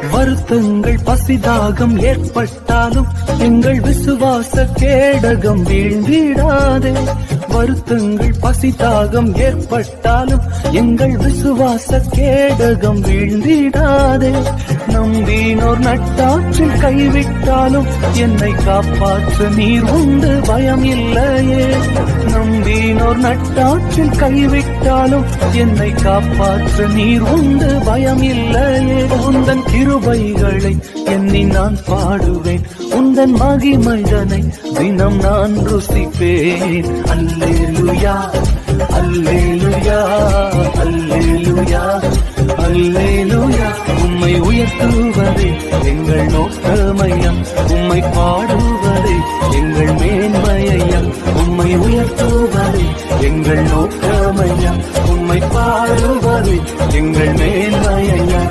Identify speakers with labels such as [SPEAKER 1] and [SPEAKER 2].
[SPEAKER 1] வருத்தங்கள் பசிதாகம் ஏற்பட்டாலும் எங்கள் விசுவாச கேடகம் வீழ்ந்திடாதே. வருத்தங்கள் பசிதாகம் ஏற்பட்டாலும் எங்கள் விசுவாச கேடகம் வீழ்ந்திடாதே. நம்பினோர் நட்டாற்றில் கைவிட்டாலும் என்னை காப்பாற்ற நீர் உண்டு பயம் இல்லையே. நம்பினோர் நட்டாற்றில் கைவிட்டாலும் என்னை காப்பாற்ற நீர் உண்டு பயம் இல்லையே. உந்தன் கிருபைகளை எண்ணி நான் பாடுவேன், உந்தன் மகிமைதனை தினம் நான் ருசிப்பேன். அல்லேலூயா அல்லேலூயா அல்லேலூயா அல்லேலூயா. உம்மை உயர்த்துவதே எங்கள் நோக்கமையம், உம்மை பாடுவதே எங்கள் மேன்மையம். உம்மை உயர்த்துவதே எங்கள் நோக்கமையம், உம்மை பாடுவதே எங்கள் மேன்மையம்.